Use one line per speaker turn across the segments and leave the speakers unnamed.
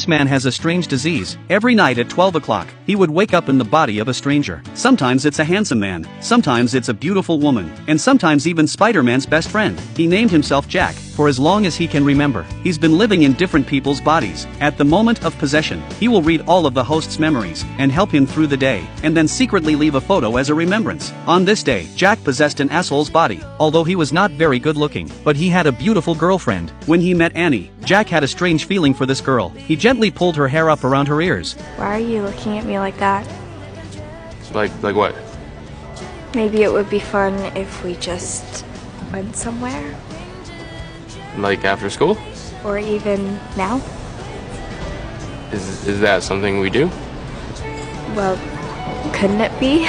This man has a strange disease. Every night at 12 o'clock, he would wake up in the body of a stranger. Sometimes it's a handsome man, sometimes it's a beautiful woman, and sometimes even Spider-Man's best friend. He named himself Jack. For as long as he can remember, he's been living in different people's bodies. At the moment of possession, he will read all of the host's memories and help him through the day, and then secretly leave a photo as a remembrance. On this day, Jack possessed an asshole's body, although he was not very good looking, but he had a beautiful girlfriend. When he met Annie, Jack had a strange feeling for this girl. He gently pulled her hair up around her ears.
Why are you looking at me like that?
Like what?
Maybe it would be fun if we just went somewhere.
Like after school?
Or even now.
Is that something we do?
Well, couldn't it be?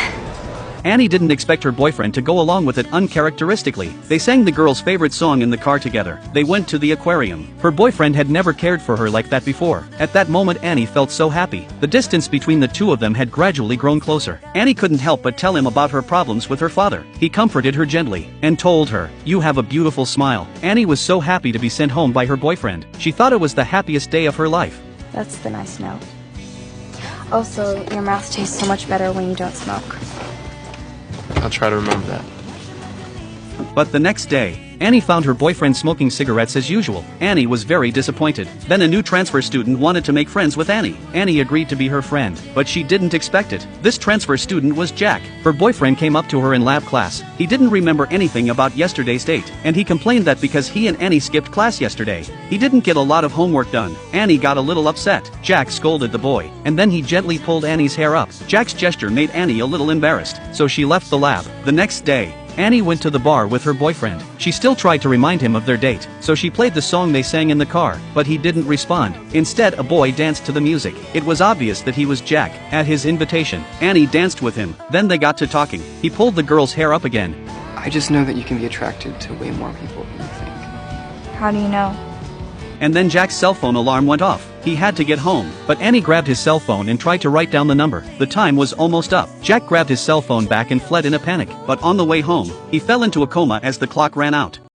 Annie didn't expect her boyfriend to go along with it uncharacteristically. They sang the girl's favorite song in the car together. They went to the aquarium. Her boyfriend had never cared for her like that before. At that moment Annie felt so happy. The distance between the two of them had gradually grown closer. Annie couldn't help but tell him about her problems with her father. He comforted her gently and told her, "You have a beautiful smile." Annie was so happy to be sent home by her boyfriend. She thought it was the happiest day of her life.
That's the nice note. Also, your mouth tastes so much better when you don't smoke.
I'll try to remember that.
But the next day, Annie found her boyfriend smoking cigarettes as usual. Annie was very disappointed. Then a new transfer student wanted to make friends with Annie. Annie agreed to be her friend, but she didn't expect it. This transfer student was Jack. Her boyfriend came up to her in lab class. He didn't remember anything about yesterday's date, and he complained that because he and Annie skipped class yesterday, he didn't get a lot of homework done. Annie got a little upset. Jack scolded the boy, and then he gently pulled Annie's hair up. Jack's gesture made Annie a little embarrassed, so she left the lab. The next day, Annie went to the bar with her boyfriend. She still tried to remind him of their date, so she played the song they sang in the car, but he didn't respond. Instead, a boy danced to the music. It was obvious that he was Jack. At his invitation, Annie danced with him. Then they got to talking. He pulled the girl's hair up again.
I just know that you can be attracted to way more people than you think.
How do you know?
And then Jack's cell phone alarm went off. He had to get home, but Annie grabbed his cell phone and tried to write down the number. The time was almost up. Jack grabbed his cell phone back and fled in a panic, but on the way home, he fell into a coma as the clock ran out.